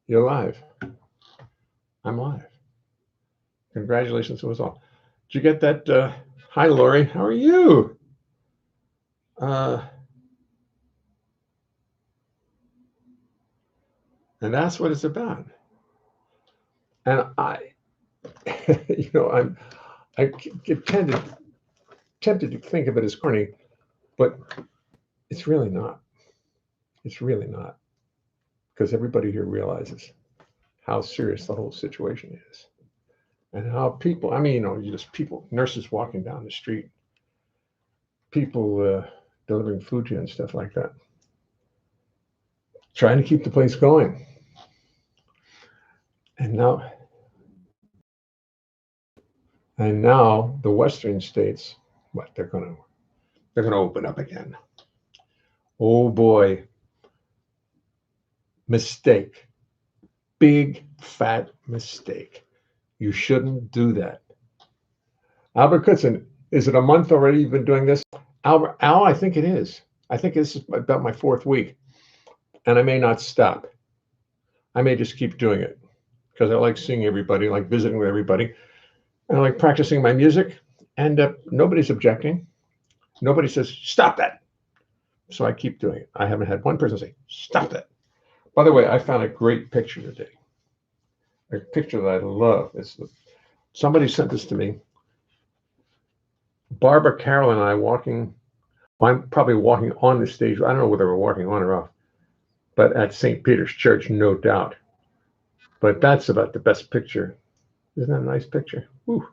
You're live. I'm live. Congratulations to us all. Did you get that? Hi, Lori. How are you? And that's what it's about. And I get tempted to think of it as corny, but it's really not. It's really not. Because everybody here realizes how serious the whole situation is. And how people, just people, nurses walking down the street, people delivering food to you and stuff like that, trying to keep the place going. And now the Western states, they're going to open up again. Oh boy, mistake, big fat mistake. You shouldn't do that. Albert Kutzen, is it a month already you've been doing this? Al, I think it is. I think this is about my 4th week, and I may not stop. I may just keep doing it because I like seeing everybody, I like visiting with everybody, and I like practicing my music, and nobody's objecting. Nobody says, stop that. So I keep doing it. I haven't had one person say, stop that. By the way, I found a great picture today. A picture that I love. Somebody sent this to me. Barbara Carroll and I walking, I'm probably walking on the stage. I don't know whether we're walking on or off, but at St. Peter's Church, no doubt. But that's about the best picture. Isn't that a nice picture? Whew.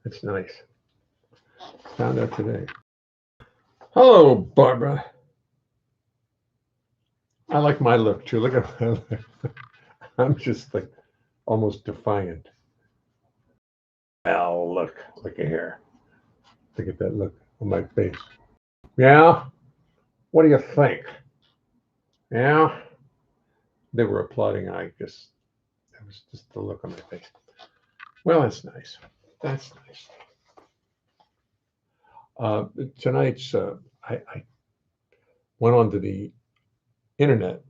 It's nice. Found out today. Hello, Barbara. I like my look too. Look at my look. I'm just like almost defiant. Well, look at here. Look at that look on my face. Yeah? What do you think? Yeah? They were applauding. I guess that was just the look on my face. Well, that's nice. That's nice. Tonight's, I went onto the internet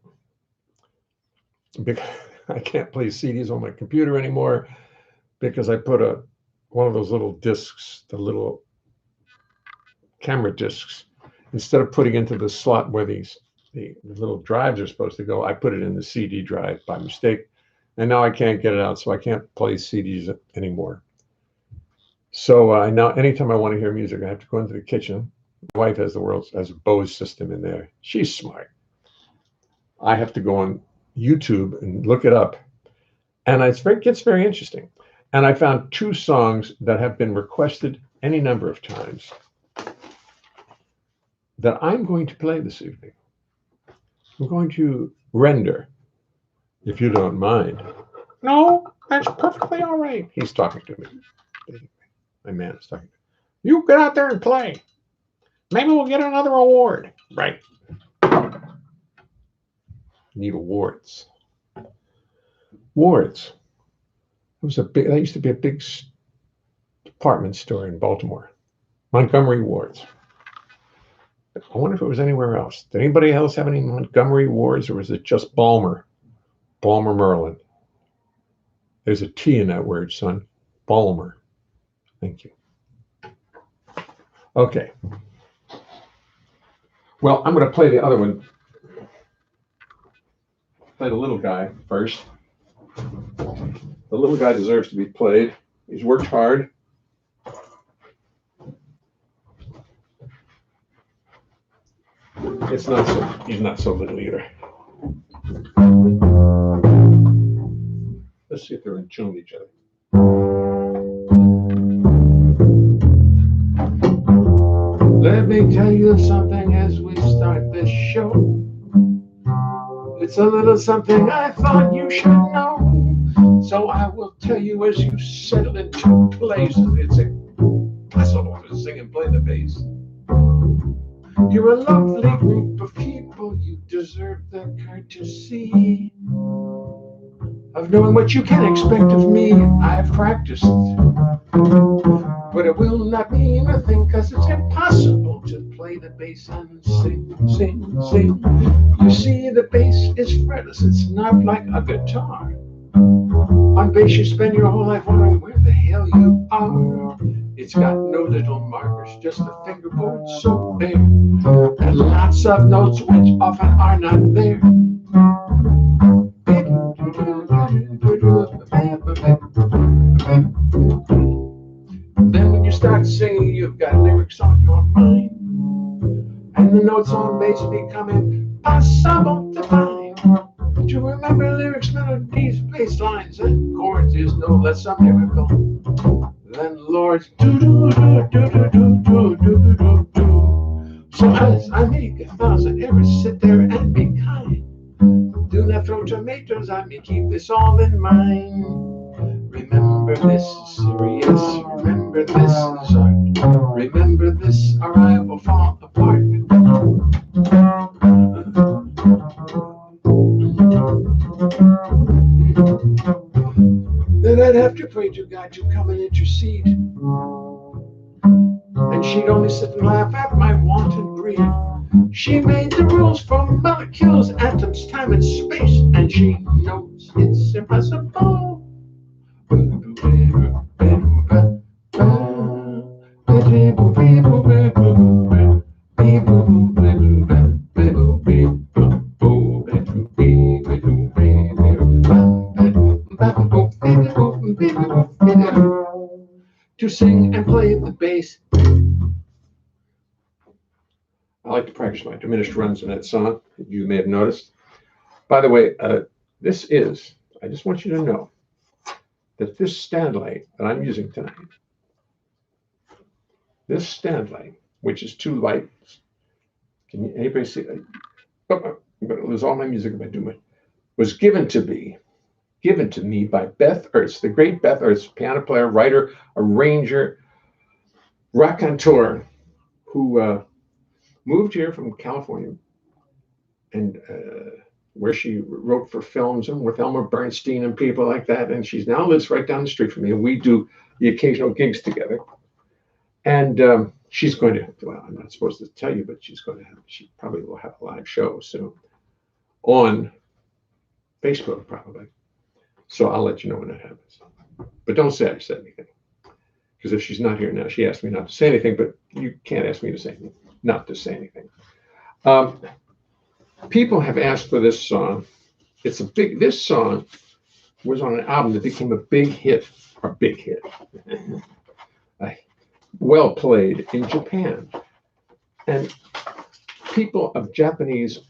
because I can't play CDs on my computer anymore because I put one of those little discs, the little camera discs, instead of putting into the slot where the little drives are supposed to go, I put it in the CD drive by mistake, and now I can't get it out, so I can't play CDs anymore. So now anytime I want to hear music, I have to go into the kitchen. My wife has a Bose system in there. She's smart. I have to go on YouTube and look it up, and it gets very interesting. And I found 2 songs that have been requested any number of times that I'm going to play this evening. I'm going to render, if you don't mind. No, that's perfectly all right. He's talking to me. My man is talking to me. You get out there and play. Maybe we'll get another award. Right. Need awards. Wards. That used to be a big department store in Baltimore. Montgomery Wards. I wonder if it was anywhere else. Did anybody else have any Montgomery Wards, or was it just Balmer? Balmer, Maryland. There's a T in that word, son. Balmer. Thank you. Okay. Well, I'm going to play the other one. Play the little guy first. The little guy deserves to be played. He's worked hard. He's not so little either. Let's see if they're in tune with each other. Let me tell you something as we start this show. It's a little something I thought you should know. So I will tell you as you settle into place. It's impossible to sing and play the bass. You're a lovely group of people. You deserve the courtesy of knowing what you can expect of me. I've practiced, but it will not mean a thing, 'cause it's impossible to play the bass and sing, sing, sing. You see, the bass is fretless, it's not like a guitar. On bass you spend your whole life wondering where the hell you are. It's got no little markers, just a fingerboard so bare, and lots of notes which often are not there. Then when you start singing, you've got lyrics on your mind, and the notes on bass become impossible to find. To remember lyrics, melodies, bass lines, and chords is no less a miracle than Lord's do. So as I make 1,000 errors, sit there and be kind. Do not throw tomatoes at me, keep this all in mind. Remember this is serious, remember this is art. Remember this or I will fall apart. Then I'd have to pray to God to come and intercede. And she'd only sit and laugh at my wanton greed. She made the rules for molecules, atoms, time, and space, and she knows it's impossible. To sing and play the bass. I like to practice my diminished runs in that song, you may have noticed. By the way, I just want you to know that this stand light that I'm using tonight, this stand light, which is 2 lights, anybody see? I'm going to lose all my music if I do it. Was given to me by Beth Ertz, the great Beth Ertz, piano player, writer, arranger, raconteur, who moved here from California, and where she wrote for films and with Elmer Bernstein and people like that. And she now lives right down the street from me, and we do the occasional gigs together. And she's going to, well, I'm not supposed to tell you, but she probably will have a live show soon on Facebook, probably. So I'll let you know when that happens. But don't say I said anything, because if she's not here now, she asked me not to say anything, but you can't ask me to say anything, not to say anything. People have asked for this song. This song was on an album that became a big hit, well played in Japan. And people in the Japanese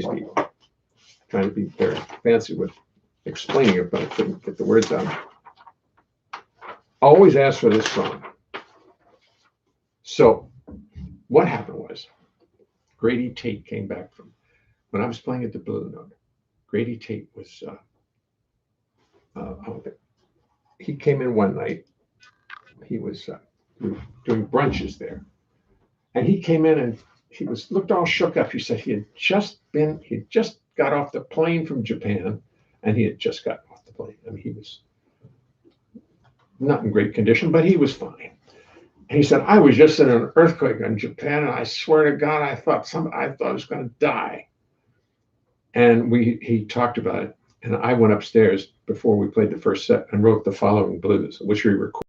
people, trying to be very fancy with explaining it, but I couldn't get the words out, always ask for this song. So what happened was, Grady Tate came back from, when I was playing at the Blue Note, Grady Tate was, he came in one night, we were doing brunches there, and he came in and he looked all shook up. He said he just got off the plane from Japan, and he had just gotten off the plane. I mean, he was not in great condition, but he was fine. And he said, I was just in an earthquake in Japan, and I swear to God, I thought I was going to die. And he talked about it, and I went upstairs before we played the first set and wrote the following blues, which we recorded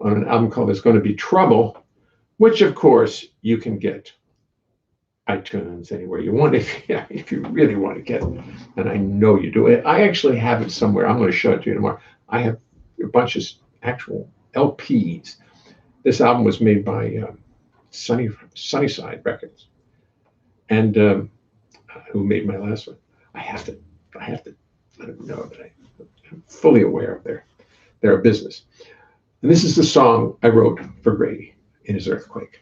on an album called There's Going to Be Trouble, which of course you can get iTunes anywhere you want if you really want to get it. And I know you do. I actually have it somewhere. I'm going to show it to you tomorrow. I have a bunch of actual LPs. This album was made by Sunnyside Records, and who made my last one. I have to let them know that I'm fully aware of their business. And this is the song I wrote for Grady in his earthquake.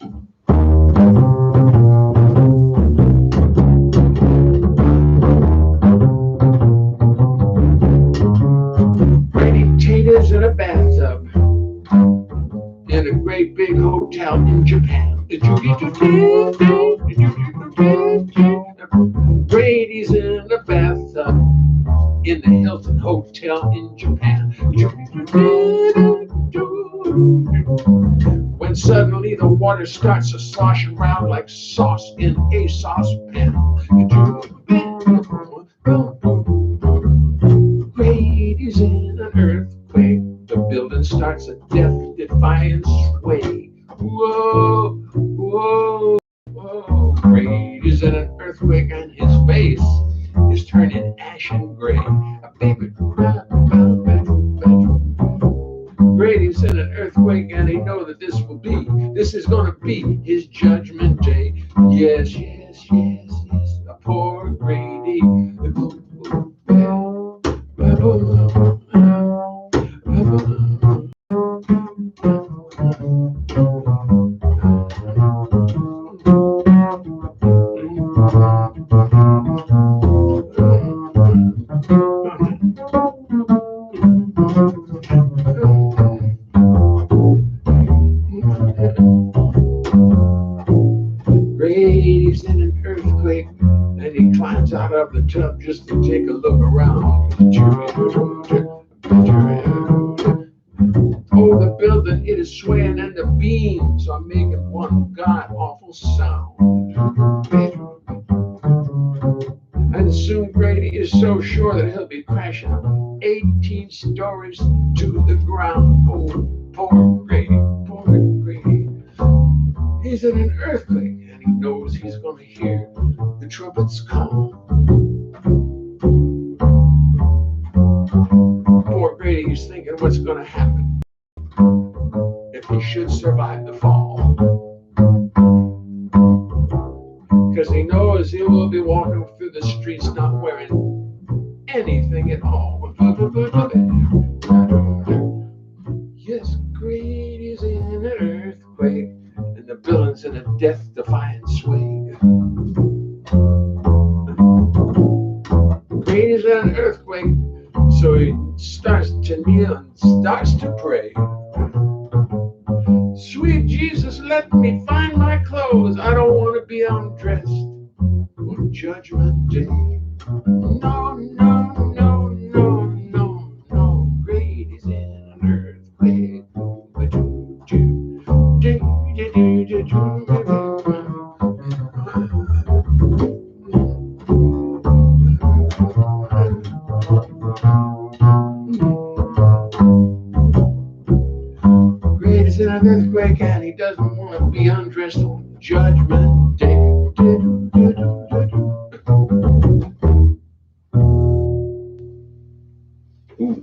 Grady Tate is in a bathtub in a great big hotel in Japan. Brady's in a bathtub in the Hilton Hotel in Japan. water starts a sloshing round like sauce in a saucepan. Great is in an earthquake. The building starts a death-defying sway. Whoa, whoa, whoa. Great is in an earthquake, and his face is turning ashen gray. Great is in an earthquake, and he knows that this is gonna be his judgment day. Yes, yes, yes, yes. A poor Grady. Grady's in an earthquake, and he climbs out of the tub just to take a look around. Oh, the building, it is swaying, and the beams are making one god-awful sound. And soon Grady is so sure that he'll be crashing 18 stories to the ground. Oh, poor Grady, poor Grady. He's in an earthquake, and he knows he's going to hear the trumpets call. Poor Grady is thinking what's going to happen if he should survive the fall. Because he knows he will be walking through the streets not wearing anything at all. Yes, Grady's in an earthquake, and the building's in a death-defying sway. Grady's in an earthquake, so he starts to kneel and starts to pray. Sweet Jesus, let me find my clothes. I don't want to be undressed on Judgment Day. No, no, no, no, no, no. Grady's in an earthquake. Grady's in an earthquake, and he doesn't want to be undressed on Judgment Day. Ooh.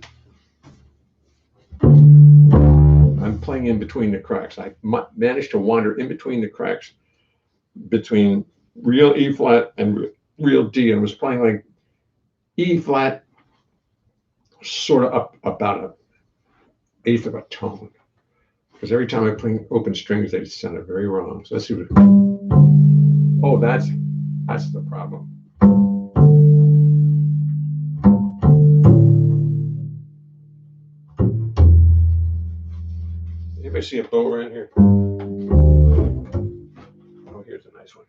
I'm playing in between the cracks. I managed to wander in between the cracks between real E flat and real D, and was playing like E flat, sort of up about an eighth of a tone. Because every time I play open strings, they sounded very wrong. So let's see what. Oh, that's the problem. Anybody see a bow around here? Oh, here's a nice one.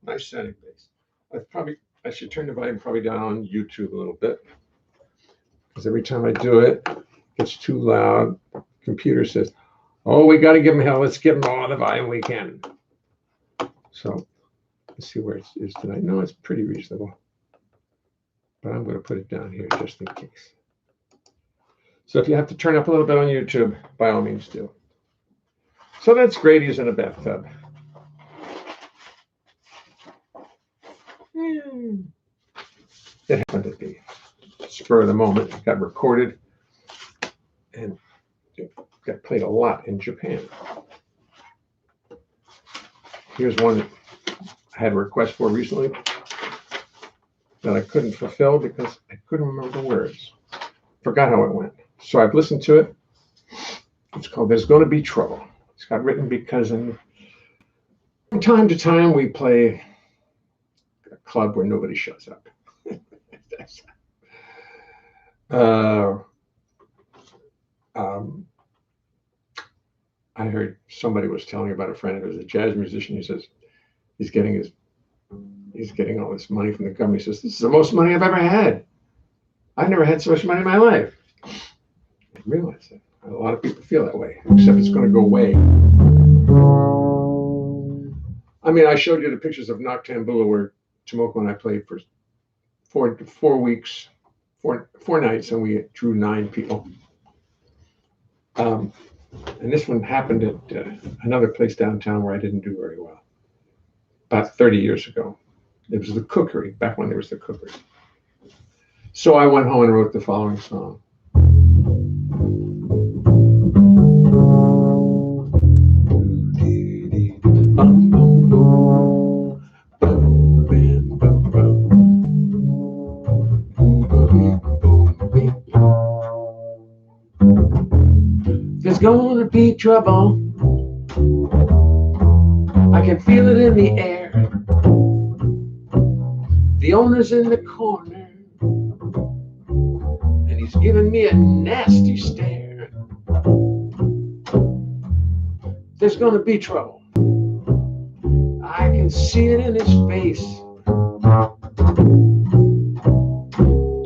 Nice sounding bass. I should turn the volume probably down on YouTube a little bit, because every time I do it, it's too loud. Computer says, "Oh, we got to give them hell. Let's give them all the volume we can." So let's see where it is tonight. No, it's pretty reasonable, but I'm going to put it down here just in case. So if you have to turn up a little bit on YouTube, by all means do. So that's Grady's in a bathtub. It happened at the spur of the moment. It got recorded and it got played a lot in Japan. Here's one that I had a request for recently that I couldn't fulfill because I couldn't remember the words. Forgot how it went. So I've listened to it. It's called There's Gonna Be Trouble. It's got written because from time to time we play a club where nobody shows up. I heard somebody was telling about a friend who's a jazz musician. He says he's getting all this money from the government. He says, this is the most money I've ever had. I've never had so much money in my life. I realize that. A lot of people feel that way, except it's going to go away. I mean, I showed you the pictures of Noctambula where Tomoko and I played for 4 weeks, four nights, and we drew 9 people. And this one happened at another place downtown where I didn't do very well. About 30 years ago. It was the Cookery, back when there was the Cookery. So I went home and wrote the following song. There's gonna be trouble. I can feel it in the air. The owner's in the corner, and he's giving me a nasty stare. There's gonna be trouble. I can see it in his face.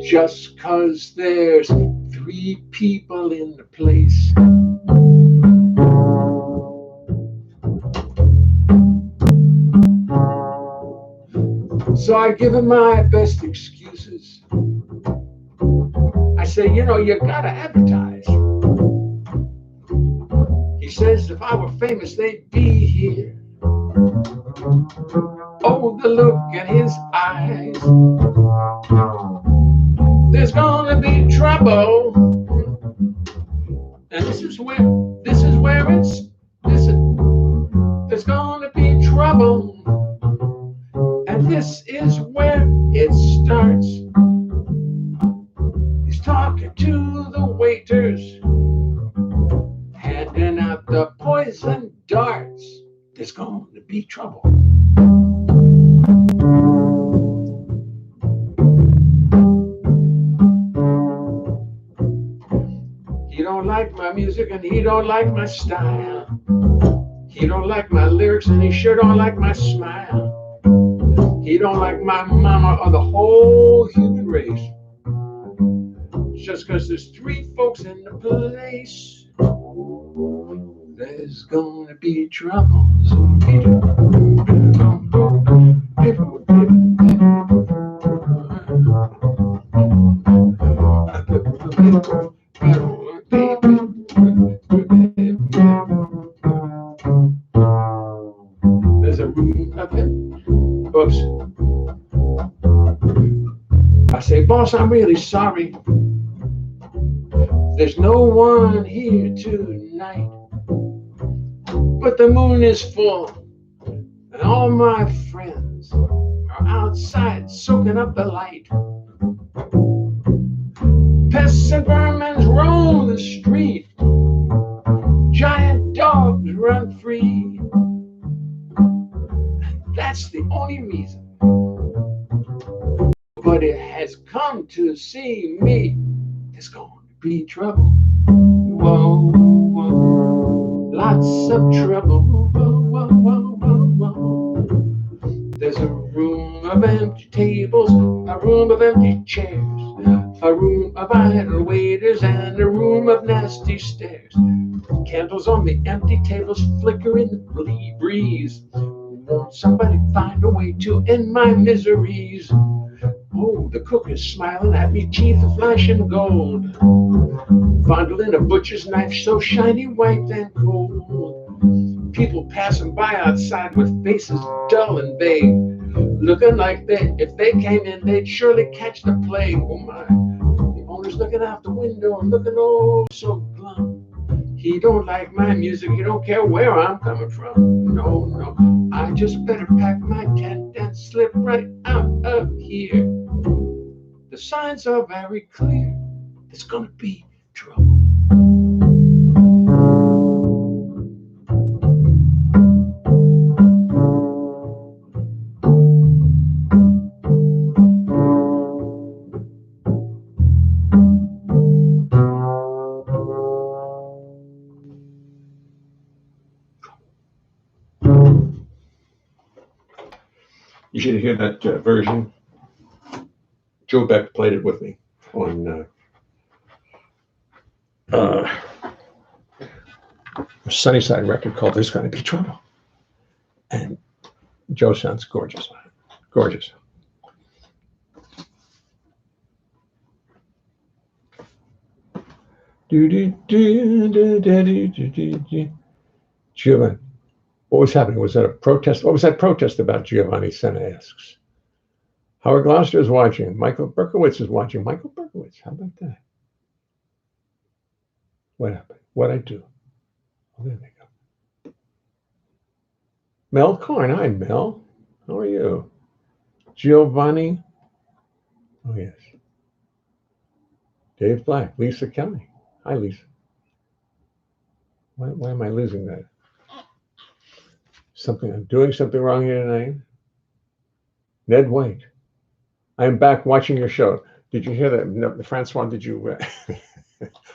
Just 'cause there's 3 people in the place. So I give him my best excuses. I say, you gotta advertise. He says if I were famous, they'd be here. Oh, the look in his eyes. There's gonna be trouble. And this is where there's gonna be trouble. And this is where it starts. He's talking to the waiters, handing out the poison darts. There's going to be trouble. He don't like my music and he don't like my style. He don't like my lyrics and he sure don't like my smile. He don't like my mama or the whole human race. Just 'cause there's 3 folks in the place. There's gonna be trouble. There's a room up there. Oops. I say, boss, I'm really sorry. There's no one here tonight. But the moon is full, and all my friends are outside soaking up the light. Pests and vermin roam the street. Giant dogs run free. That's the only reason nobody has come to see me. There's going to be trouble. Whoa, whoa. Lots of trouble. Whoa, whoa, whoa, whoa, whoa. There's a room of empty tables, a room of empty chairs, a room of idle waiters, and a room of nasty stares. Candles on the empty tables flicker in the breeze. Won't somebody find a way to end my miseries? Oh, the cook is smiling at me, teeth are flashing gold, fondling a butcher's knife so shiny, white, and cold. People passing by outside with faces dull and vague, looking like if they came in, they'd surely catch the plague. Oh my. The owner's looking out the window, looking oh so glum. He don't like my music, he don't care where I'm coming from. No, no, I just better pack my tent and slip right out of here. The signs are very clear, there's gonna be trouble. You should hear that version. Joe Beck played it with me on a Sunnyside record called There's Gonna Be Trouble. And Joe sounds gorgeous. Gorgeous. Giovanni, what was happening? Was that a protest? What was that protest about? Giovanni Senna asks. Howard Gloucester is watching. Michael Berkowitz is watching. Michael Berkowitz, how about that? What happened? What'd I do? Oh, there they go. Mel Karn. Hi, Mel. How are you? Giovanni. Oh, yes. Dave Black. Lisa Kelly. Hi, Lisa. Why am I losing that? I'm doing something wrong here tonight. Ned White. I am back watching your show. Did you hear that? No, Francois, did you?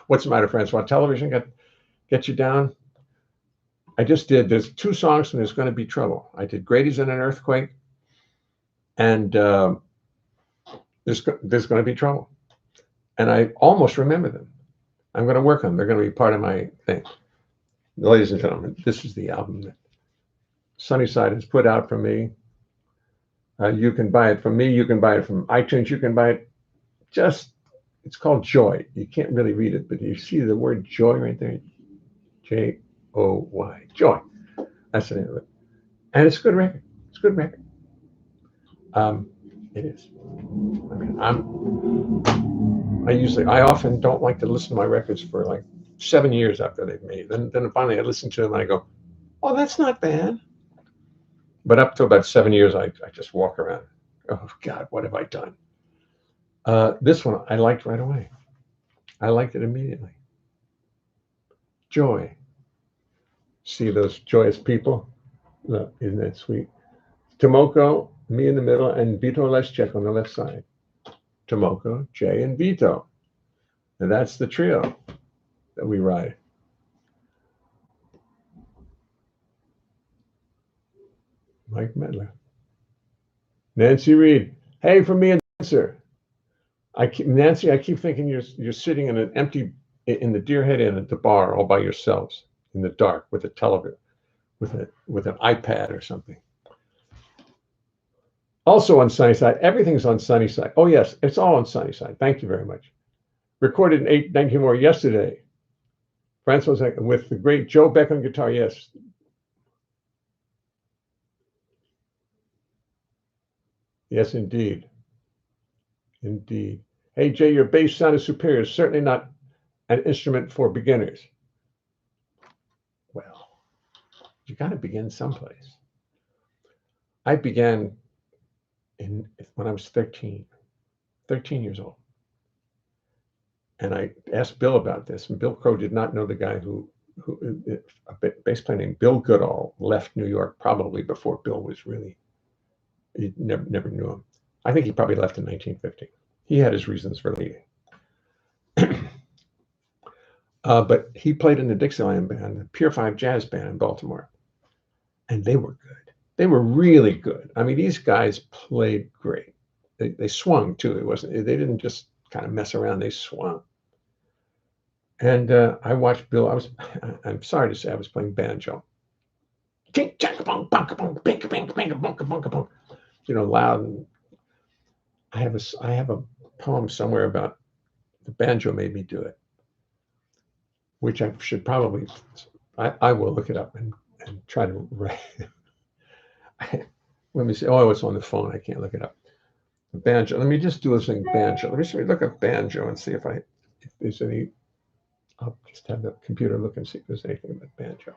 What's the matter, Francois? Television get you down? I just did. There's 2 songs and There's Going to Be Trouble. I did Grady's in an Earthquake and there's going to be trouble. And I almost remember them. I'm going to work on them. They're going to be part of my thing. Ladies and gentlemen, this is the album that Sunnyside has put out for me. You can buy it from me. You can buy it from iTunes. You can buy it it's called Joy. You can't really read it, but you see the word joy right there. Joy. Joy. That's the name of it. And it's a good record. It's a good record. It is. I mean, I often don't like to listen to my records for like 7 years after they've made. Then finally I listen to them and I go, oh, that's not bad. But up to about 7 years, I just walk around. Oh God, what have I done? This one I liked right away. I liked it immediately. Joy. See those joyous people? Look, isn't that sweet? Tomoko, me in the middle, and Vito Leschek on the left side. Tomoko, Jay, and Vito. And that's the trio that we ride. Mike Medler. Nancy Reed. Hey, from me and Dancer. Nancy, I keep thinking you're sitting in the Deer Head Inn at the bar all by yourselves in the dark with a television, with an iPad or something. Also on Sunnyside, everything's on Sunnyside. Oh yes, it's all on Sunnyside. Thank you very much. Recorded in 19 yesterday. Francois with the great Joe Beck on guitar. Yes. Yes, indeed. Indeed. Hey Jay, your bass sound is superior. Certainly not an instrument for beginners. Well, you got to begin someplace. I began when I was 13 years old. And I asked Bill about this, and Bill Crow did not know the guy who a bass player named Bill Goodall left New York probably before Bill was really, he never knew him. I think he probably left in 1950. He had his reasons for leaving. But he played in the Dixieland band, the Pier 5 Jazz Band in Baltimore. And they were good. They were really good. I mean, these guys played great. They swung too. They didn't just kind of mess around. They swung. And I watched Bill. I'm sorry to say, I was playing banjo. You know, loud. And I have a poem somewhere about the banjo made me do it, which I should probably. I will look it up and and try to write. Let me see. Oh, it's on the phone. I can't look it up. Banjo. Let me just do this thing. Banjo. Let me see. Look at banjo and see if there's any. I'll just have the computer look and see if there's anything about banjo.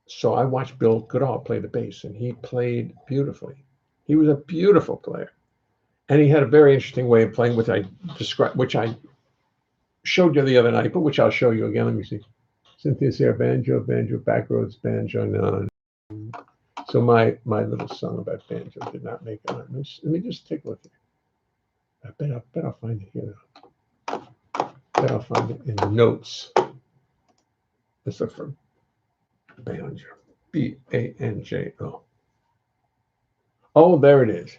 So I watched Bill Goodall play the bass, and he played beautifully. He was a beautiful player, and he had a very interesting way of playing, which I showed you the other night, but which I'll show you again. Let me see. Cynthia's here. Banjo, banjo, backroads, banjo. No. So my little song about banjo did not make it. Let me just take a look here. I bet I'll find it here. I bet I'll find it in the notes. Let's look for banjo. B-A-N-J-O. Oh, there it is.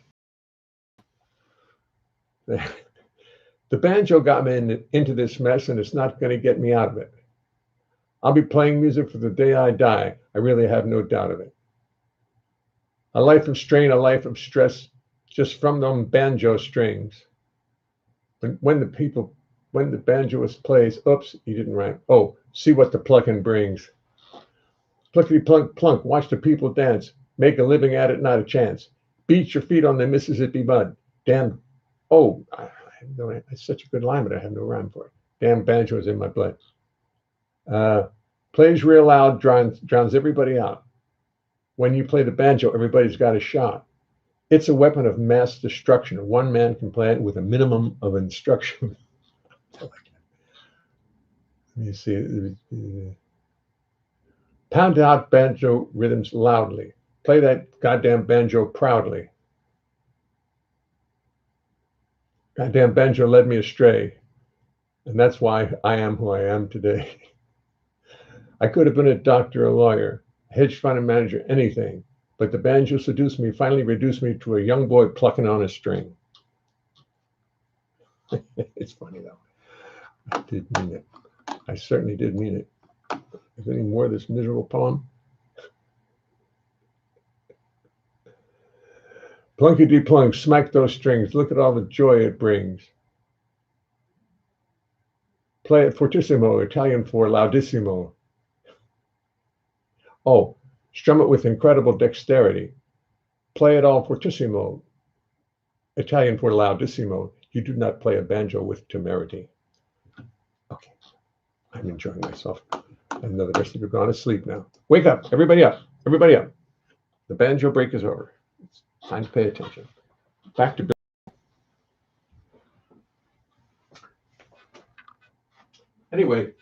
The banjo got me into this mess, and it's not going to get me out of it. I'll be playing music for the day I die. I really have no doubt of it. A life of strain, a life of stress, just from them banjo strings. When the banjoist plays, oops, he didn't rhyme. Oh, see what the plucking brings. Pluckety plunk plunk, watch the people dance. Make a living at it, not a chance. Beat your feet on the Mississippi mud. Damn, oh, it's such a good line, but I have no rhyme for it. Damn banjo is in my blood. Plays real loud, drowns everybody out. When you play the banjo, everybody's got a shot. It's a weapon of mass destruction. One man can play it with a minimum of instruction. Let me see. Pound out banjo rhythms loudly. Play that goddamn banjo proudly. Goddamn banjo led me astray. And that's why I am who I am today. I could have been a doctor, a lawyer, a hedge fund manager, anything. But the banjo seduced me, finally reduced me to a young boy plucking on a string. It's funny, though. I did mean it. I certainly did mean it. Is there any more of this miserable poem? Plunkety plunk, smack those strings. Look at all the joy it brings. Play it fortissimo, Italian for loudissimo. Oh, strum it with incredible dexterity. Play it all fortissimo, Italian for loudissimo. You do not play a banjo with temerity. Okay, I'm enjoying myself. I know the rest of you are gone to sleep now. Wake up, everybody up, everybody up. The banjo break is over. It's time to pay attention. Back to Bill. Anyway,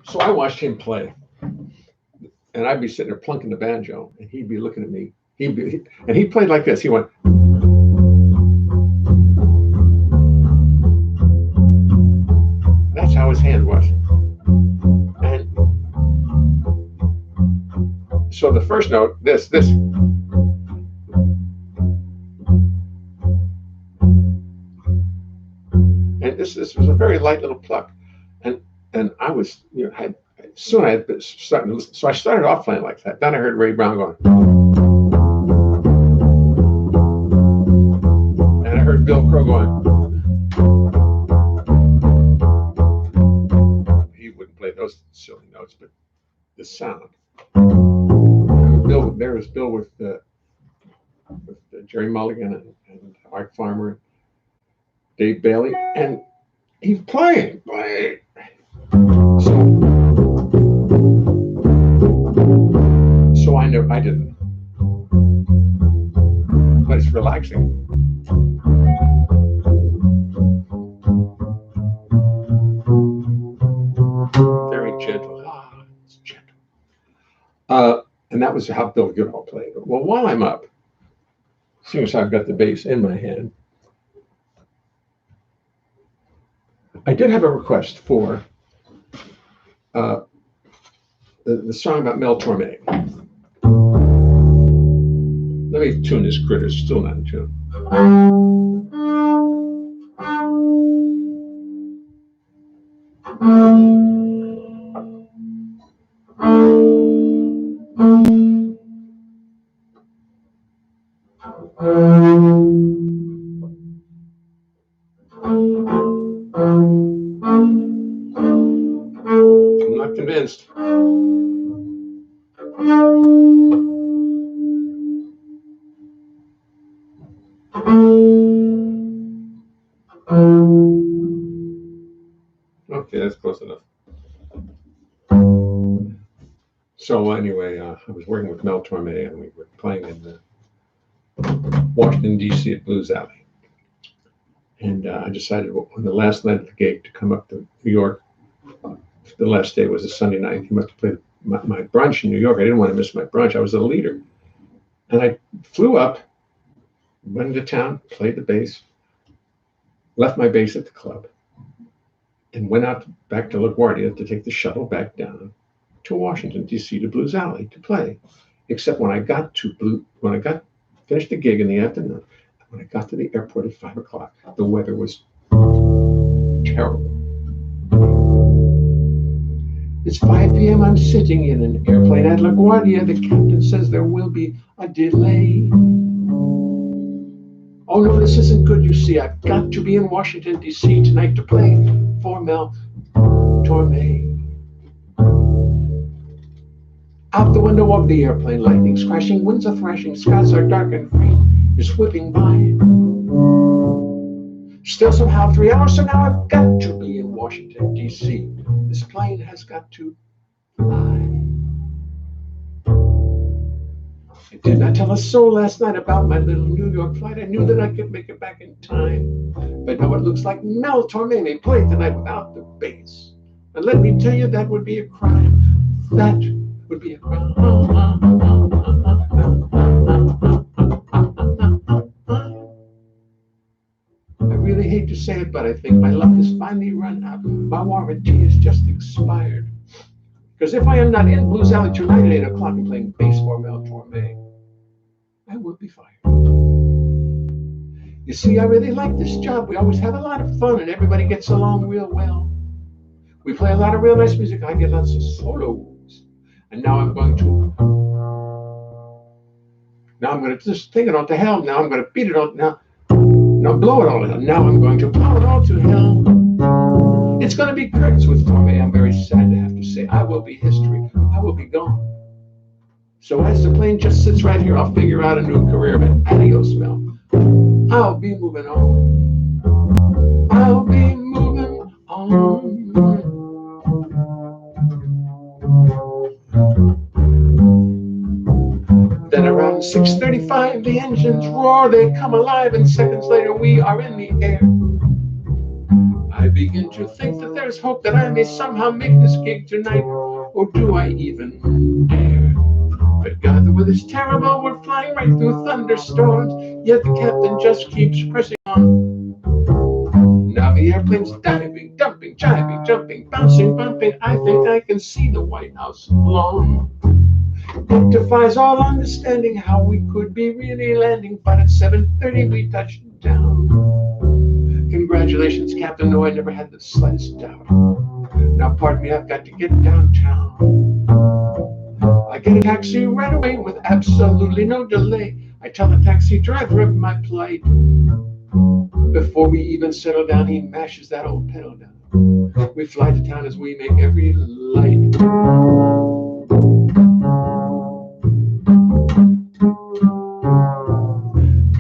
so I watched him play. And I'd be sitting there plunking the banjo, and he'd be looking at me. And he played like this. He went. That's how his hand was. And so the first note, this. And this was a very light little pluck. And I was, soon I had started to listen. So I started off playing like that. Then I heard Ray Brown going. And I heard Bill Crow going. He wouldn't play those silly notes, but the sound. There was Bill with Jerry Mulligan and Art Farmer, Dave Bailey, and he's playing. So I know I didn't, but it's relaxing. Very gentle. It's gentle. And that was how Bill Goodall played. Well, while I'm up, seeing as I've got the bass in my hand, I did have a request for the song about Mel Torme. Let me tune this critter. It's still not in tune. I'm not convinced. Okay, that's close enough. So anyway, I was working with Mel Torme, and we were playing in Washington, D.C. at Blues Alley. And I decided on the last night of the gig to come up to New York. The last day was a Sunday night. He must have played my brunch in New York. I didn't want to miss my brunch. I was a leader. And I flew up, went into town, played the bass, left my bass at the club, and went out back to LaGuardia to take the shuttle back down to Washington, D.C. to Blues Alley to play. Except when I finished the gig in the afternoon, when I got to the airport at 5 o'clock, the weather was terrible. It's 5 p.m. I'm sitting in an airplane at LaGuardia. The captain says there will be a delay. Oh no, this isn't good, you see. I've got to be in Washington, D.C. tonight to play for Mel Torme. Out the window of the airplane, lightning's crashing, winds are thrashing, skies are dark and rain is whipping by. Still somehow 3 hours from now I've got to be in Washington, D.C. This plane has got to fly. I did not tell a soul last night about my little New York flight. I knew that I could make it back in time. But now it looks like Mel Torme may play tonight without the bass. And let me tell you, that would be a crime. That would be a crime. I really hate to say it, but I think my luck has finally run out. My warranty has just expired. Because if I am not in Blues Alley tonight at 8 o'clock and playing bass for Mel Torme, I will be fired. You see, I really like this job. We always have a lot of fun and everybody gets along real well. We play a lot of real nice music. I get lots of solos. And now I'm going to just take it all to hell. Now I'm going to beat it all. Now blow it all to hell. Now I'm going to blow it all to hell. It's going to be curtains with Torme. I'm very sad to have to say I will be history. I will be gone. So as the plane just sits right here, I'll figure out a new career. But adios, Mel. I'll be moving on. I'll be moving on. Then around 6:35, the engines roar, they come alive, and seconds later we are in the air. I begin to think that there's hope that I may somehow make this gig tonight, or do I even dare? But God, the weather's terrible, we're flying right through thunderstorms, yet the captain just keeps pressing on. Now the airplane's diving, dumping, jiving, jumping, bouncing, bumping. I think I can see the White House lawn. It defies all understanding how we could be really landing, but at 7:30 we touched down. Congratulations, Captain. No, I never had the slightest doubt. Now, pardon me, I've got to get downtown. I get a taxi right away with absolutely no delay. I tell the taxi driver of my plight. Before we even settle down, he mashes that old pedal down. We fly to town as we make every light.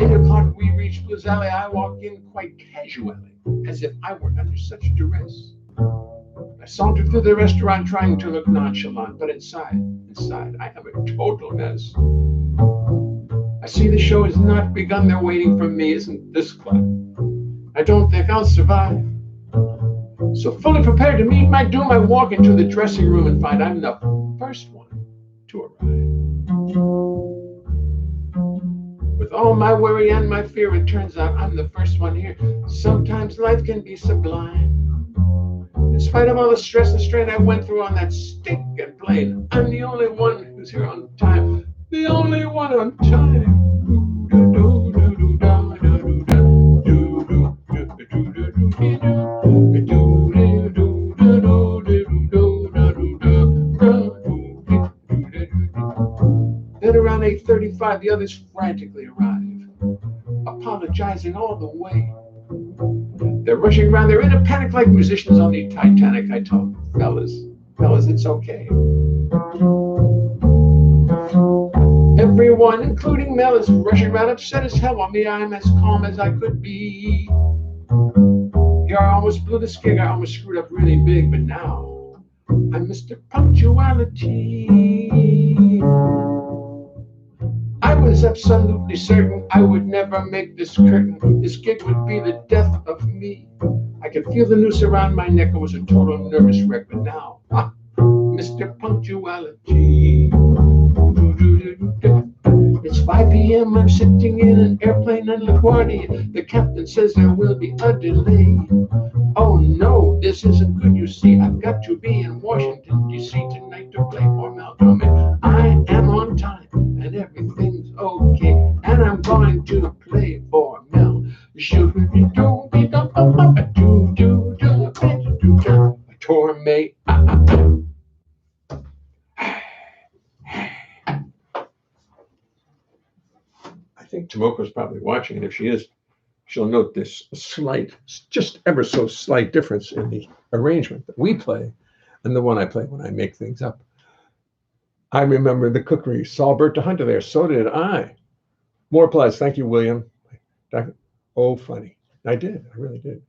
8 o'clock, we reach Blues Alley. I walk in quite casually, as if I were under such duress. I saunter through the restaurant trying to look nonchalant, but inside, I am a total mess. I see the show has not begun. They're waiting for me. Isn't this fun? I don't think I'll survive. So fully prepared to meet my doom, I walk into the dressing room and find I'm the first one to arrive. With all my worry and my fear, it turns out I'm the first one here. Sometimes life can be sublime. In spite of all the stress and strain I went through on that stinking plane, I'm the only one who's here on time. The only one on time. Then around 8:35, the others frantically arrive, apologizing all the way. They're rushing around. They're in a panic like musicians on the Titanic. I tell them, fellas, it's okay. Everyone, including Mel, is rushing around upset as hell on me. I'm as calm as I could be. Yeah, I almost blew the skig. I almost screwed up really big, but now I'm Mr. Punctuality. I was absolutely certain I would never make this curtain. This gig would be the death of me. I could feel the noose around my neck. I was a total nervous wreck, but now, Mr. Punctuality. It's 5 p.m. I'm sitting in an airplane on LaGuardia. The captain says there will be a delay. Oh no, this isn't good, you see. I've got to be in Washington, D.C. tonight to play for Malcolm. And I am on time and everything's okay. And I'm going to play for Mel. Torme. I think Tomoko's probably watching, and if she is, she'll note this slight, just ever so slight difference in the arrangement that we play and the one I play when I make things up. I remember the cookery, saw Berta Hunter there. So did I. More applause. Thank you, William. Oh, funny. I did. I really did.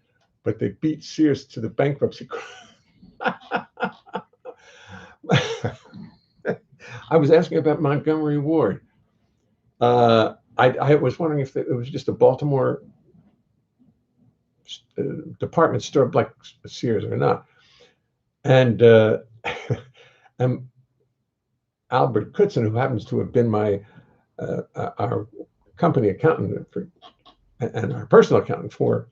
But they beat Sears to the bankruptcy court. I was asking about Montgomery Ward. I was wondering if it was just a Baltimore department store like Sears or not. And Albert Kutzen, who happens to have been my our company accountant and our personal accountant for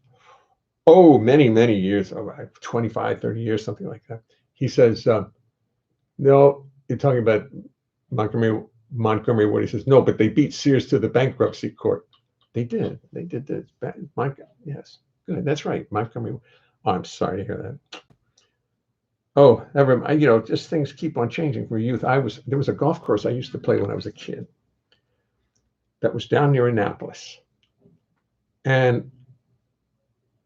many years, 25, 30 years, something like that. He says, no, you're talking about Montgomery Ward. He says, no, but they beat Sears to the bankruptcy court. They did this. Yes, good. That's right, Montgomery. Oh, I'm sorry to hear that. Oh, just things keep on changing for youth. There was a golf course I used to play when I was a kid that was down near Annapolis. And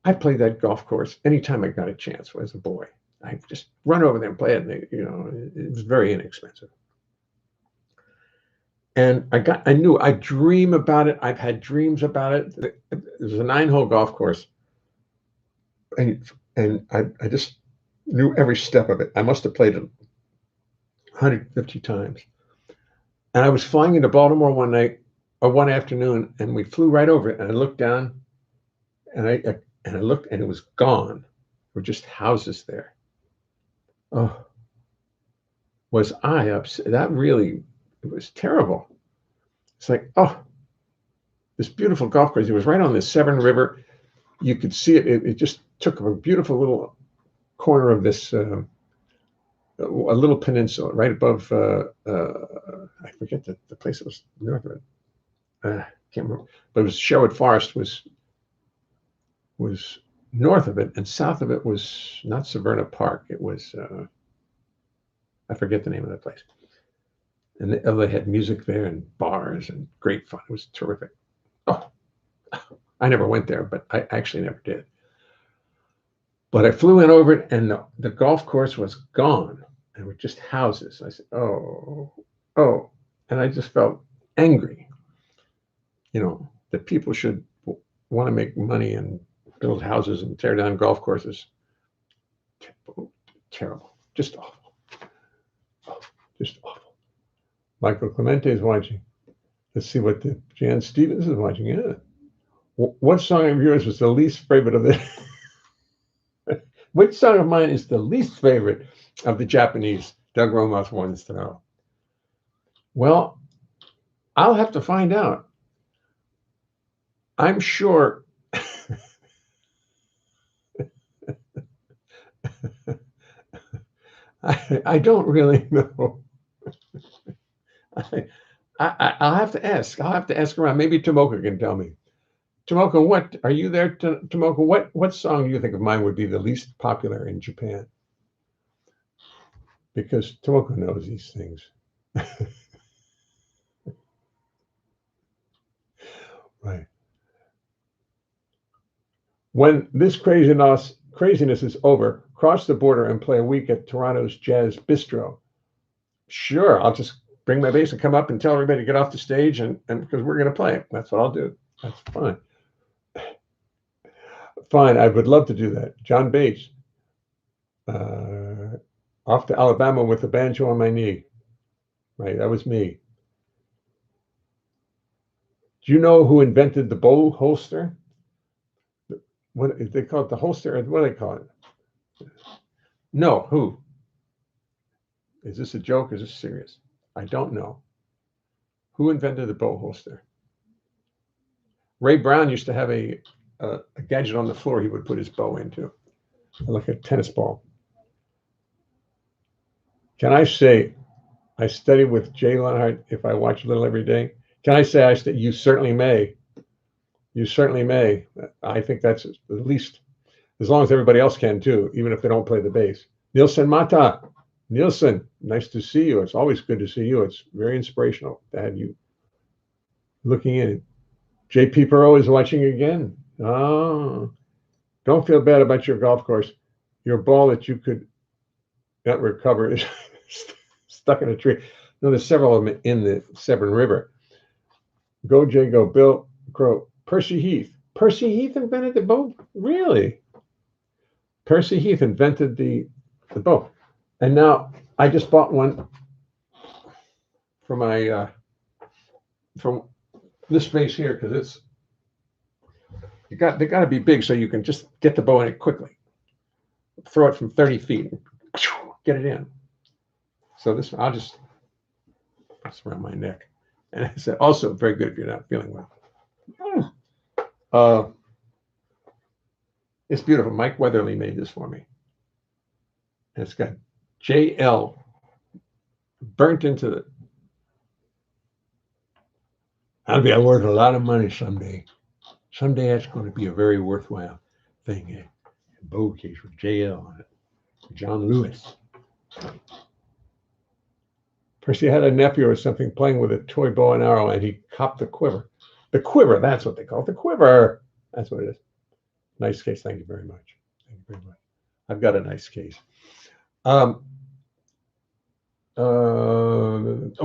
I played that golf course anytime I got a chance as a boy. I just run over there and play it. And it was very inexpensive. And I dream about it. I've had dreams about it. It was a 9-hole golf course. And I just knew every step of it. I must have played it 150 times. And I was flying into Baltimore one night or one afternoon, and we flew right over it. And I looked down, and I looked, and it was gone. There were just houses there. Oh, was I upset? It was terrible. It's like, this beautiful golf course. It was right on the Severn River. You could see it. It just took a beautiful little corner of this, a little peninsula right above, I forget the place that was north of it. Can't remember. But it was Sherwood Forest was north of it, and south of it was not Severna Park. It was, I forget the name of that place. And they had music there and bars and great fun. It was terrific. Oh, I never went there, but I actually never did. But I flew in over it, and the golf course was gone. And it were just houses. I said, oh. And I just felt angry, that people should want to make money and build houses and tear down golf courses. Terrible. Just awful. Just awful. Michael Clemente is watching. Let's see what Jan Stevens is watching. Yeah. What song of yours was the least favorite of the... Which song of mine is the least favorite of the Japanese? Doug Romoff wants to know. Well, I'll have to find out. I'm sure... I don't really know. I'll have to ask. I'll have to ask around. Maybe Tomoko can tell me. Tomoko, what are you there? Tomoko, what song do you think of mine would be the least popular in Japan? Because Tomoko knows these things. Right. When this craziness is over, cross the border and play a week at Toronto's Jazz Bistro. Sure, I'll just bring my bass and come up and tell everybody to get off the stage, and because we're going to play. That's what I'll do. That's fine. Fine, I would love to do that. John Bates, off to Alabama with the banjo on my knee. Right, that was me. Do you know who invented the bow holster? What they call it, the holster, or what do they call it? No, who? Is this a joke? Is this serious? I don't know. Who invented the bow holster? Ray Brown used to have a gadget on the floor he would put his bow into, like a tennis ball. Can I say I study with Jay Leonhart if I watch Little every day? Can I say you certainly may? You certainly may. I think that's at least as long as everybody else can too, even if they don't play the bass. Nielsen Mata. Nielsen, nice to see you. It's always good to see you. It's very inspirational to have you looking in. JP Perot is watching again. Oh, don't feel bad about your golf course. Your ball that you could not recover is stuck in a tree. No, there's several of them in the Severn River. Go, Jay, go. Bill Crow. Percy Heath. Percy Heath invented the bow? Really? Percy Heath invented the bow. And now I just bought one for my from this space here, because it's they got to be big so you can just get the bow in it quickly. Throw it from 30 feet, get it in. So this I'll just put this around my neck, and it's also very good if you're not feeling well. It's beautiful. Mike Weatherly made this for me. And it's got JL burnt into it. I'll be worth a lot of money someday. Someday that's going to be a very worthwhile thing. A bow case with JL on it. John Lewis. Percy had a nephew or something playing with a toy bow and arrow, and he copped the quiver. The quiver, that's what they call it. The quiver. That's what it is. Nice case. Thank you very much. Thank you very much. I've got a nice case.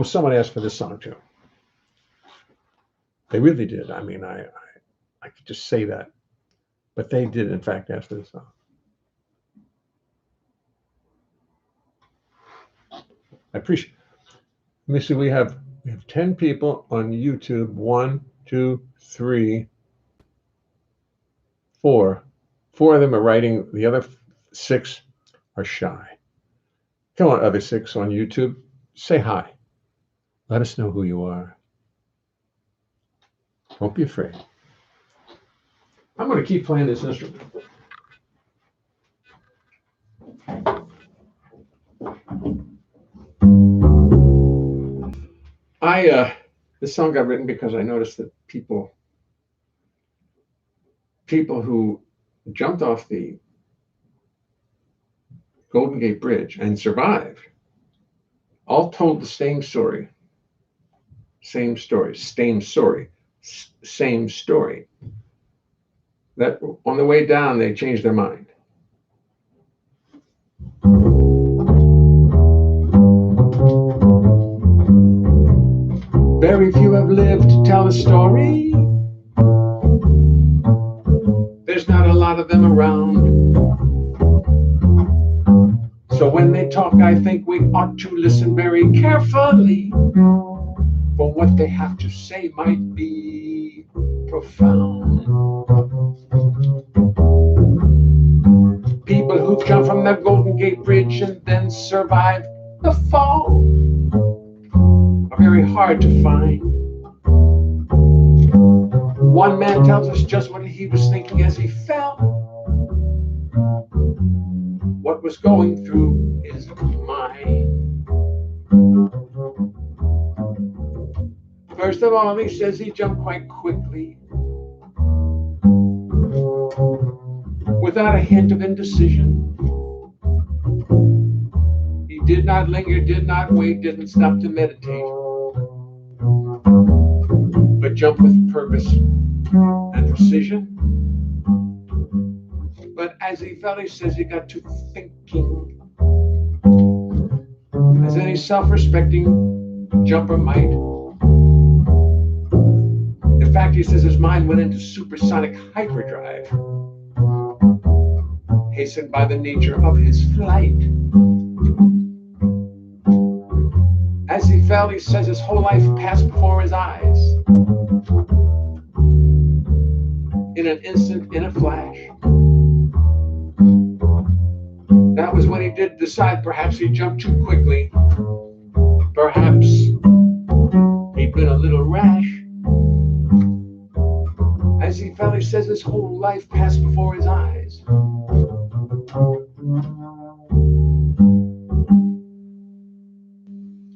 Someone asked for this song too. They really did. I mean, I could just say that, but they did in fact ask for this song. I appreciate. Let me see. We have 10 people on YouTube. 1, 2, 3, 4. 4 of them are writing. The other 6 are shy. Come on, other 6 on YouTube. Say hi. Let us know who you are. Don't be afraid. I'm going to keep playing this instrument. This song got written because I noticed that people who jumped off the Golden Gate Bridge and survived all told the same story. Same story. That on the way down, they changed their mind. Very few have lived to tell the story. There's not a lot of them around. So when they talk, I think we ought to listen very carefully, for what they have to say might be profound. People who've jumped from the Golden Gate Bridge and then survived the fall are very hard to find. One man tells us just what he was thinking as he fell, what was going through his mind. First of all, he says he jumped quite quickly, without a hint of indecision. He did not linger, did not wait, didn't stop to meditate, but jumped with purpose and precision. But as he fell, he says he got to thinking, as any self-respecting jumper might. In fact, he says his mind went into supersonic hyperdrive, hastened by the nature of his flight. As he fell, he says his whole life passed before his eyes. In an instant, in a flash. That was when he did decide perhaps he jumped too quickly. Perhaps he'd been a little rash. As he fell, he says his whole life passed before his eyes.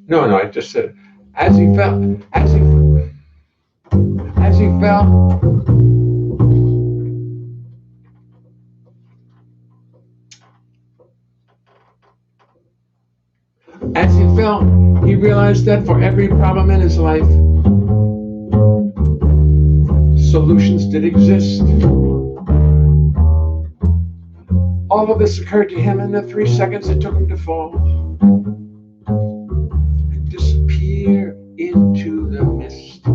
No, I just said, as he fell, as he fell, as he fell, he realized that for every problem in his life, solutions did exist. All of this occurred to him in the 3 seconds it took him to fall and disappear into the mist.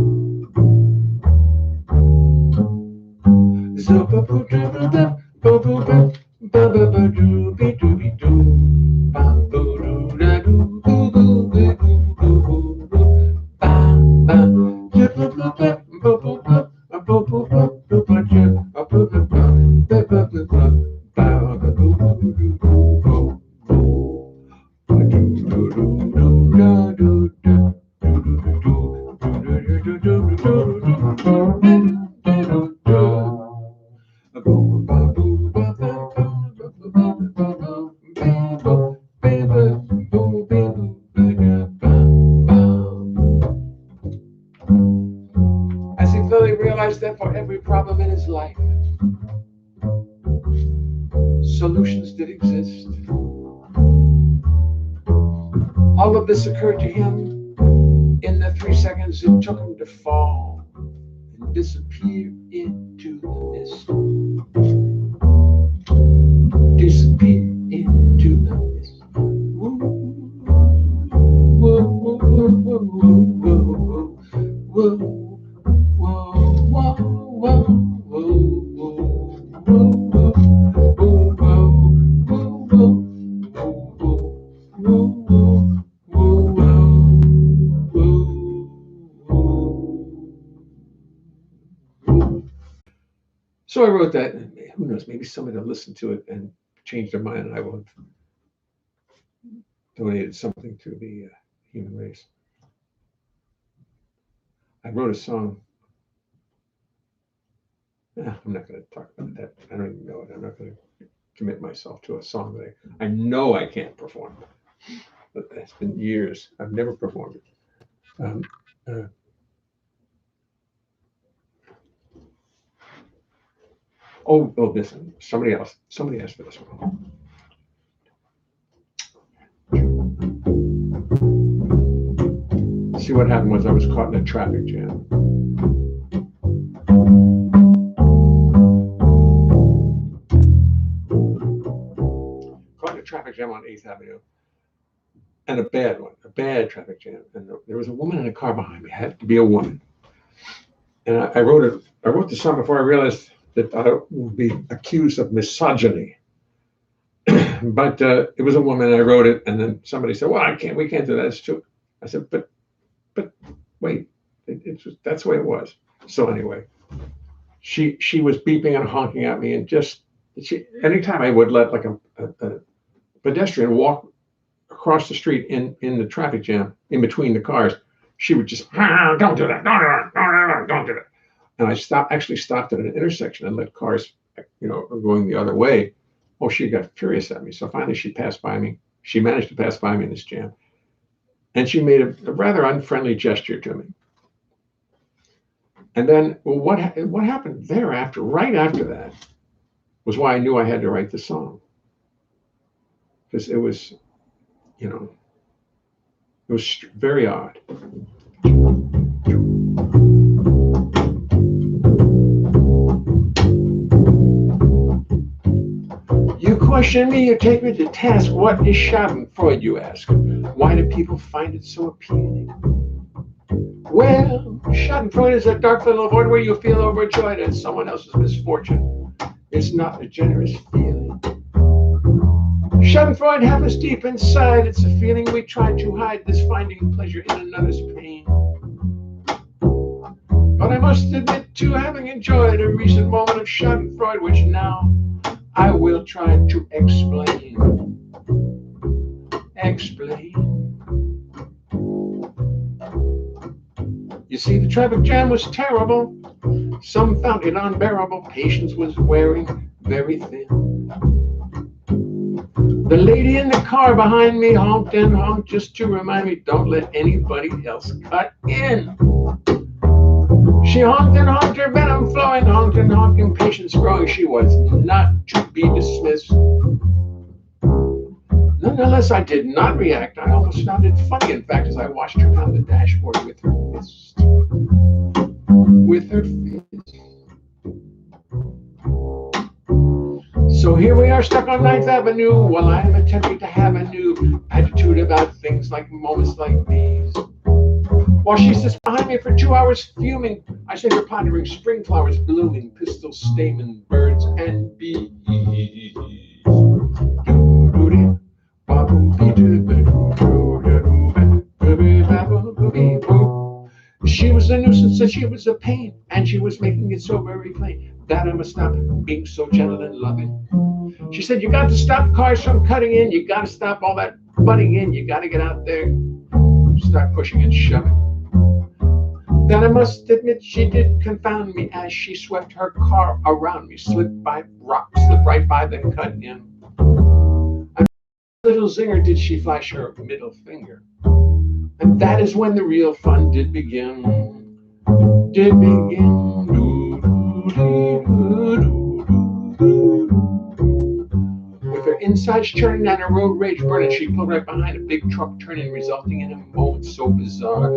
As he fully realized that for every problem in his life, solutions did exist. All of this occurred to him in the 3 seconds it took him to fall and disappear into the mist. Disappear into the mist. Woo, woo, woo, woo, woo, woo, woo, woo. So I wrote that, and who knows, maybe somebody will listen to it and change their mind, and I will have donated something to the human race. I wrote a song. I'm not going to talk about that. I don't even know it. I'm not going to commit myself to a song that I know I can't perform. But it's been years. I've never performed it. This one. Somebody asked for this one. See, what happened was I was caught in a traffic jam. Caught in a traffic jam on 8th Avenue. And a bad traffic jam. And there was a woman in a car behind me. It had to be a woman. And I wrote the song before I realized that I would be accused of misogyny. But it was a woman, and I wrote it, and then somebody said, "Well, we can't do that. It's too." I said, "But wait, that's the way it was." So anyway, she was beeping and honking at me, and anytime I would let like a pedestrian walk across the street in the traffic jam in between the cars, she would just, "Don't do that, don't do that." And I actually stopped at an intersection and let cars, going the other way. Oh, she got furious at me. So finally she passed by me. She managed to pass by me in this jam. And she made a rather unfriendly gesture to me. And then what happened thereafter, right after that, was why I knew I had to write the song. Because it was, it was very odd. You question me, you take me to task. What is Schadenfreude, you ask? Why do people find it so appealing? Well, Schadenfreude is a dark little void where you feel overjoyed at someone else's misfortune. It's not a generous feeling. Schadenfreude happens deep inside. It's a feeling we try to hide, this finding pleasure in another's pain. But I must admit to having enjoyed a recent moment of Schadenfreude, which now I will try to explain. You see, the traffic jam was terrible. Some found it unbearable. Patience was wearing very thin. The lady in the car behind me honked and honked just to remind me, don't let anybody else cut in. She honked and honked, her venom flowing, honked and honking, patience growing. She was not to be dismissed. Nonetheless, I did not react. I almost found it funny, in fact, as I watched her pound the dashboard with her fist. With her fist. So here we are stuck on 9th Avenue while I am attempting to have a new attitude about things like moments like these. While she sits behind me for 2 hours fuming, I sit her pondering spring flowers blooming, pistil stamen, birds and bees. She was a nuisance and she was a pain, and she was making it so very plain that I must stop being so gentle and loving. She said, you got to stop cars from cutting in, you got to stop all that butting in, you got to get out there, start pushing and shoving. Then I must admit she did confound me as she swept her car around me, slipped right by, then cut in. A little zinger did she flash her middle finger. And that is when the real fun did begin. With her insides churning and her road rage burning, she pulled right behind a big truck turning, resulting in a moment so bizarre.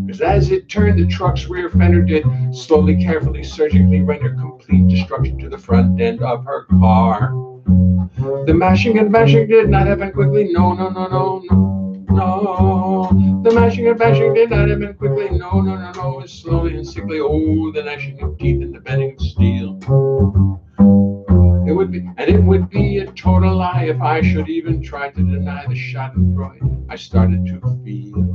Because as it turned, the truck's rear fender did slowly, carefully, surgically render complete destruction to the front end of her car. The mashing and bashing did not happen quickly. No. The mashing and bashing did not happen quickly. No. It was slowly and sickly. Oh, the gnashing of teeth and the bending of steel. It would be a total lie if I should even try to deny the Schadenfreude I started to feel.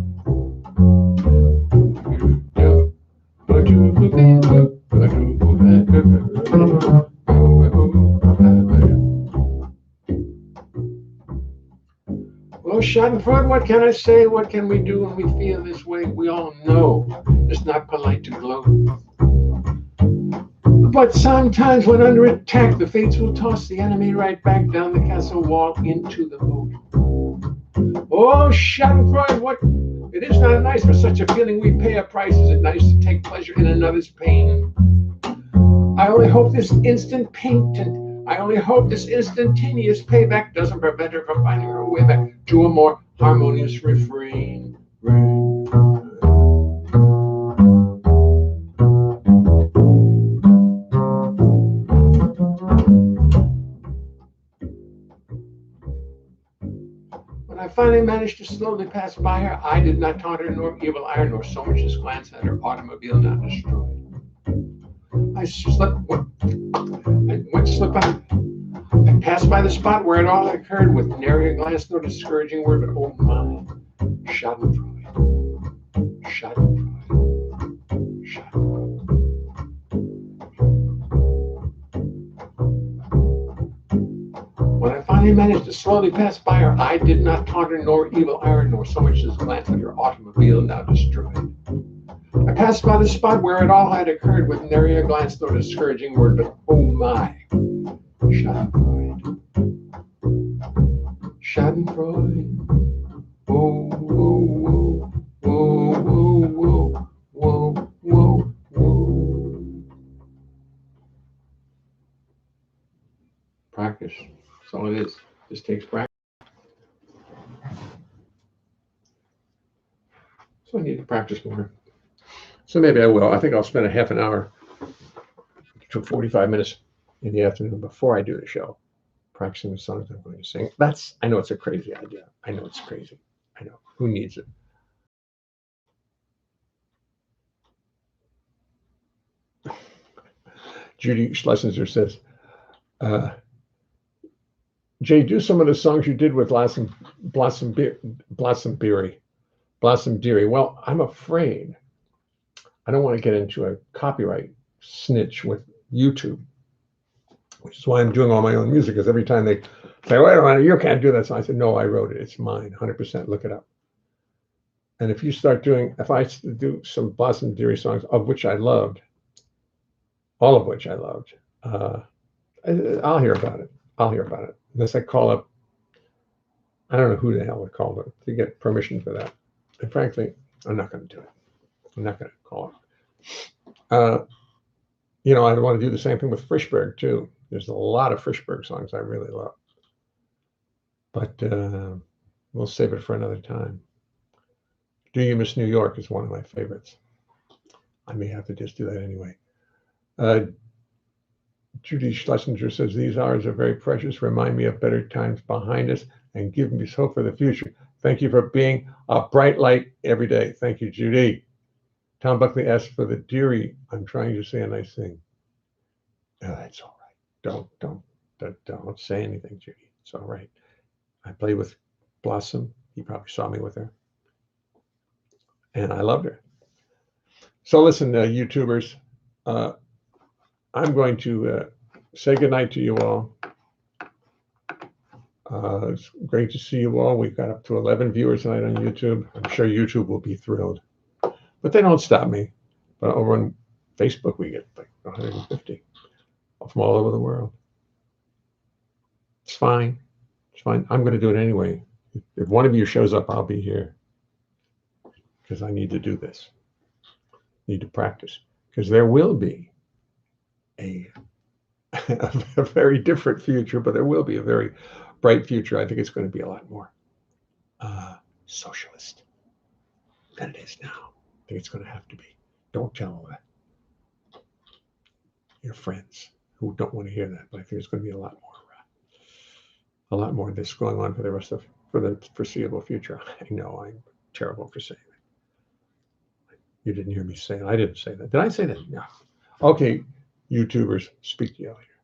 Well, Schadenfreude, what can I say? What can we do when we feel this way? We all know it's not polite to gloat. But sometimes when under attack, the fates will toss the enemy right back down the castle wall into the moat. Oh, Schadenfreude, what? It is not nice for such a feeling we pay a price. Is it nice to take pleasure in another's pain? I only hope this instantaneous payback doesn't prevent her from finding her way back to a more harmonious refrain. When I finally managed to slowly pass by her, I did not taunt her nor evil eye nor so much as glance at her automobile now destroyed. I passed by the spot where it all occurred with nary a glance nor discouraging word, but oh my, Schadenfreude. When I finally managed to slowly pass by her, I did not taunt her nor evil eye nor so much as glance at her automobile now destroyed. I passed by the spot where it all had occurred with nary a glance nor discouraging word, but oh my, Schadenfreude. Whoa. Practice. That's all it is. Just takes practice. So I need to practice more. So maybe I will. I think I'll spend a half an hour to 45 minutes in the afternoon before I do the show, practicing the songs I'm going to sing. I know it's a crazy idea. I know it's crazy. I know. Who needs it? Judy Schlesinger says, Jay, do some of the songs you did with Blossom Dearie. Well, I'm afraid I don't want to get into a copyright snitch with YouTube, which is why I'm doing all my own music. Because every time they say, "Wait a minute, you can't do that," so I said, "No, I wrote it. It's mine, 100%. Look it up." And if I do some Blossom Dearie songs, of which I loved, all of which I loved, I'll hear about it. Unless I call up, I don't know who the hell would call it to get permission for that. And frankly, I'm not going to do it. I'm not going to call it. I want to do the same thing with Frischberg too. There's a lot of Frischberg songs I really love, but we'll save it for another time. Do You Miss New York is one of my favorites. I may have to just do that anyway. Judy Schlesinger says, these hours are very precious, remind me of better times behind us, and give me hope for the future. Thank you for being a bright light every day. Thank you, Judy. Tom Buckley asked for the Dearie. I'm trying to say a nice thing. That's all right. Don't say anything, Judy. It's all right. I played with Blossom. He probably saw me with her. And I loved her. So listen, YouTubers, I'm going to say goodnight to you all. It's great to see you all. We've got up to 11 viewers tonight on YouTube. I'm sure YouTube will be thrilled. But they don't stop me. But over on Facebook, we get like 150 from all over the world. It's fine. It's fine. I'm going to do it anyway. If one of you shows up, I'll be here. Because I need to do this. Need to practice. Because there will be a very different future, but there will be a very bright future. I think it's going to be a lot more socialist than it is now. I think it's going to have to be. Don't tell your friends who don't want to hear that, but I think it's going to be a lot more of this going on for the foreseeable future. I know I'm terrible for saying that. You didn't hear me say it. I didn't say that. Did I say that? No. Okay, YouTubers, speak to you later.